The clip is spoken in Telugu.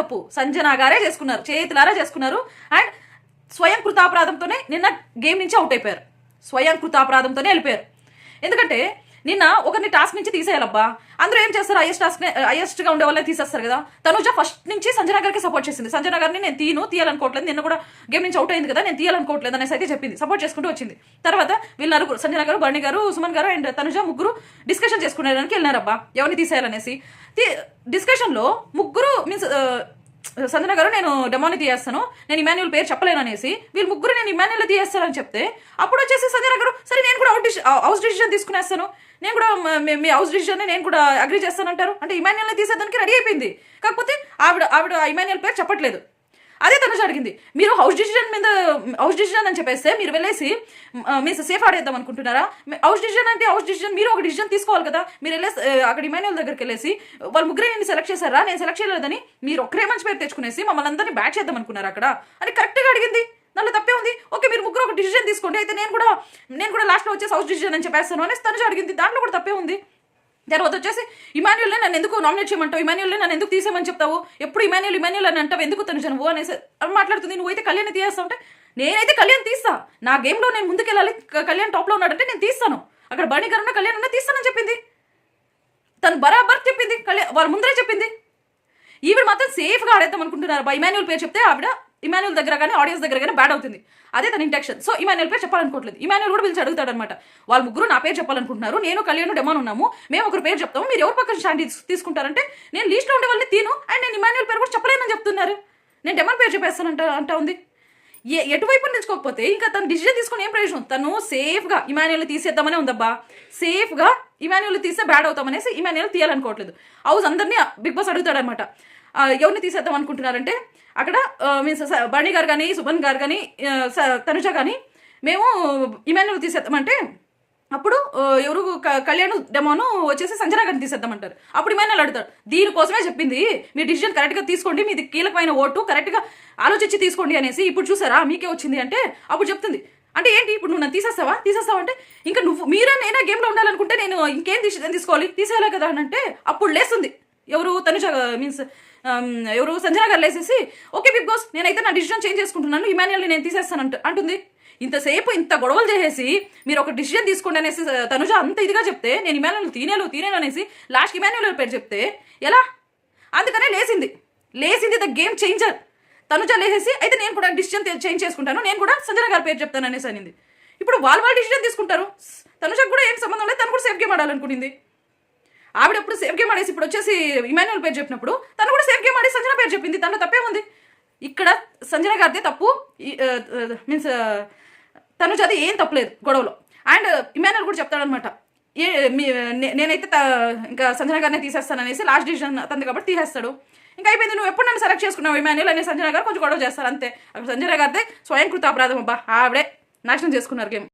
తప్పు సంజన గారే చేసుకున్నారు, చేతులారా చేసుకున్నారు. అండ్ స్వయం కృతాపరాధంతోనే నిన్న గేమ్ నుంచి అవుట్ అయిపోయారు, స్వయం కృతాపరాధంతోనే వెళ్ళిపోయారు. ఎందుకంటే నిన్న ఒకరిని టాస్క్ నుంచి తీసేయాలబ్బా. అందరూ ఏం చేస్తారు, హైయెస్ట్ గా ఉండే వాళ్ళే తీసేస్తారు కదా. తనుజ ఫస్ట్ నుంచి సంజన గారికి సపోర్ట్ చేసింది. సంజన గారిని నేను తీయాలనుకోవట్లేదు, నిన్న కూడా గేమ్ నుంచి అవుట్ అయింది కదా, నేను తీయాలనుకోవట్లేదు అనేసి అయితే చెప్పింది, సపోర్ట్ చేసుకుంటూ వచ్చింది. తర్వాత వీళ్ళు నలుగురు, సంజన గారు, బర్ణి గారు, సుమన్ గారు అండ్ తనుజ ముగ్గురు డిస్కషన్ చేసుకునేదానికి వెళ్ళినారబ్బా ఎవరిని తీసేయాలనేసి. డిస్కషన్ లో ముగ్గురు మీన్స్ సంజన గారు నేను డెమోని తీయేస్తాను, నేను ఇమాన్యుల్ పేరు చెప్పలేను అనేసి, వీళ్ళు ముగ్గురు నేను ఇమాన్యుల్ తీయేస్తానని చెప్తే అప్పుడు వచ్చేసి సంజన గారు సరే నేను కూడా హౌస్ డిసిజన్ తీసుకునేస్తాను, నేను కూడా మీ హౌస్ డిసిజన్ నేను కూడా అగ్రీ చేస్తానంటారు. అంటే ఇమాన్యుల్ని తీసేదానికి రెడీ అయిపోయింది. కాకపోతే ఆవిడ ఇమాన్యుల్ పేరు చెప్పట్లేదు. అదే తనుజ అడిగింది, మీరు హౌస్ డిసిజన్ అని చెప్పేస్తే మీరు వెళ్ళేసి మీరు సేఫ్ ఆడేద్దాం అనుకుంటున్నారా? హౌస్ డిసిజన్ అంటే హౌస్ డిసిజన్, మీరు ఒక డిసిజన్ తీసుకోవాలి కదా. మీరు వెళ్ళేసి అక్కడ ఇమాన్యుల్ దగ్గరికి వెళ్ళేసి వాళ్ళు ముగ్గురే నేను సెలెక్ట్ చేశారా, నేను సెలెక్ట్ చేయలేదని మీరు ఒక్కరే మంచి పేరు తెచ్చుకునేసి మమ్మల్ని అందరినీ బ్యాట్ చేద్దాం అనుకున్నారు అక్కడ అని కరెక్ట్గా అడిగింది. దానిలో తప్పే ఉంది. ఓకే మీరు ముగ్గురు ఒక డిసిజన్ తీసుకోండి, అయితే నేను కూడా లాస్ట్లో వచ్చేసి హౌస్ డిసిజన్ అని చెప్పేస్తాను అనేసి తనుజ అడిగింది. దాంట్లో కూడా తప్పే ఉంది. తర్వాత వచ్చేసి ఇమాన్యుల్నే నన్ను ఎందుకు నామినేట్ చేయమంటావు, ఇమాన్యుల్నే నన్ను ఎందుకు తీసేమని చెప్తావు, ఎప్పుడు ఇమాన్యుల్ అని అంటావు, ఎందుకు తనుజ నువ్వు అనేసి మాట్లాడుతుంది. నువ్వైతే కళ్యాణ్ తీయేస్తావు అంటే నేనైతే కళ్యాణ్ తీస్తా, నా గేమ్లో నేను ముందుకెళ్ళాలి, కళ్యాణ్ టాప్లో ఉన్నాడంటే నేను తీస్తాను, అక్కడ బర్ణి గారు ఉన్న కళ్యాణ్ ఉన్నా తీస్తానని చెప్పింది. తను బరాబర్ చెప్పింది, కళ్యాణ్ వాళ్ళ ముందరే చెప్పింది. ఈవిడ మాత్రం సేఫ్గా ఆడేద్దాం అనుకుంటున్నారు బా. ఇమాన్యుల్ పేరు చెప్తే ఆవిడ ఇమాన్యుల్ దగ్గర కానీ ఆడియన్స్ దగ్గర కానీ బ్యాడ్ అవుతుంది, అదే తన ఇంటెన్షన్. సో ఇమాన్యుల్ పేరు చెప్పాలనుకోవట్లేదు. ఇమాన్యుల్ కూడా పిలిచి అడుగుతాడు అనమాట, వాళ్ళ ముగ్గురు నా పేరు చెప్పాలనుకుంటున్నారు, నేను కళ్యాణ్ డెమాన్ ఉన్నాము, మేము ఒకరు పేరు చెప్తాము, మీరు ఎవరి పక్కన స్టాండ్ తీసుకుంటారంటే నేను లీస్ట్లో ఉండే వాళ్ళని తీను అండ్ నేను ఇమాన్యుల్ పేరు కూడా చెప్పలేనని చెప్తున్నారు, నేను డెమాన్ పేరు చెప్పేస్తానంటా ఉంది. ఎటువైపు నిలుచుకోకపోతే ఇంకా తను డిసిజన్ తీసుకుని ఏం ప్రయోజనం? తను సేఫ్గా ఇమాన్యుల్ తీసేద్దామనే ఉందబ్బా, సేఫ్గా ఇమాన్యుల్ తీస్తే బ్యాడ్ అవుతామనేసి ఇమాన్యుల్ తీయాలనుకోవట్లేదు. హౌస్ అందరినీ బిగ్ బాస్ అడుగుతాడు అనమాట, ఎవరిని తీసేద్దాం అనుకుంటున్నారంటే అక్కడ మీన్స్ బర్ణి గారు కానీ, సుమన్ గారు కానీ, తనుజ కానీ మేము ఇమాన్యుల్ తీసేద్దామంటే అప్పుడు ఎవరు కళ్యాణ్ డెమోను వచ్చేసి సంజన గారిని తీసేద్దామంటారు. అప్పుడు ఇమాన్యుల్ అడుగుతారు, దీనికోసమే చెప్పింది మీ డిసిజన్ కరెక్ట్గా తీసుకోండి, మీది కీలకమైన ఓటు కరెక్ట్గా ఆలోచించి తీసుకోండి అనేసి. ఇప్పుడు చూసారా మీకే వచ్చింది అంటే అప్పుడు చెప్తుంది, అంటే ఏంటి ఇప్పుడు నువ్వు నన్ను తీసేస్తావా అంటే ఇంకా మీరే నేనే గేమ్లో ఉండాలనుకుంటే నేను ఇంకేం డిసిజన్ తీసుకోవాలి, తీసేయాలి కదా అని అంటే అప్పుడు లేస్తుంది ఎవరు తనుజ మీన్స్ ఎవరు సంజన గారు లేసేసి ఓకే బిగ్ బాస్ నేనైతే నా డిసిజన్ చేంజ్ చేసుకుంటున్నాను, ఇమాన్యుల్ని నేను తీసేస్తాను అంటుంది. ఇంతసేపు ఇంత గొడవలు చేసేసి మీరు ఒక డిసిజన్ తీసుకోండి అనేసి తనుజ అంత ఇదిగా చెప్తే నేను ఇమాన్యుల్ తీనేను అనేసి లాస్ట్ ఇమాన్యుల్ పేరు చెప్తే ఎలా? అందుకనే లేసింది ద గేమ్ చేంజర్. తనుజ లేసేసి అయితే నేను కూడా డిసిజన్ చేంజ్ చేసుకుంటాను, నేను కూడా సంజన గారి పేరు చెప్తాను అనేసి అనింది. ఇప్పుడు వాళ్ళు డిసిజన్ తీసుకుంటారు, తనుజకు కూడా ఏం సంబంధం లేదు, తను కూడా సేఫ్ గేమ్ ఆడాలనుకునింది. ఆవిడ ఎప్పుడు సేఫ్ గేమ్ ఆడేసి ఇప్పుడు వచ్చేసి ఇమాన్యుల్ పేరు చెప్పినప్పుడు తను కూడా సేఫ్ గేమ్ ఆడి సంజన పేరు చెప్పింది, దాంట్లో తప్పే ఉంది. ఇక్కడ సంజన గారిదే తప్పు మీన్స్ తనుజది ఏం తప్పలేదు గొడవలో. అండ్ ఇమాన్యుల్ కూడా చెప్తాడనమాట, నేనైతే ఇంకా సంజన గారినే తీసేస్తాను అనేసి లాస్ట్ డిసిజన్ అతను కాబట్టి తీసేస్తాడు. ఇంకా అయిపోయింది, నువ్వు ఎప్పుడు నన్ను సెలెక్ట్ చేసుకున్నావు ఇమాన్యుల్ అనే సంజన గారు కొంచెం గొడవ చేస్తారు అంతే. అక్కడ సంజన గారిదే స్వయం కృత అపరాధం అబ్బా, ఆవిడే నాశనం చేసుకున్నారు గేమ్.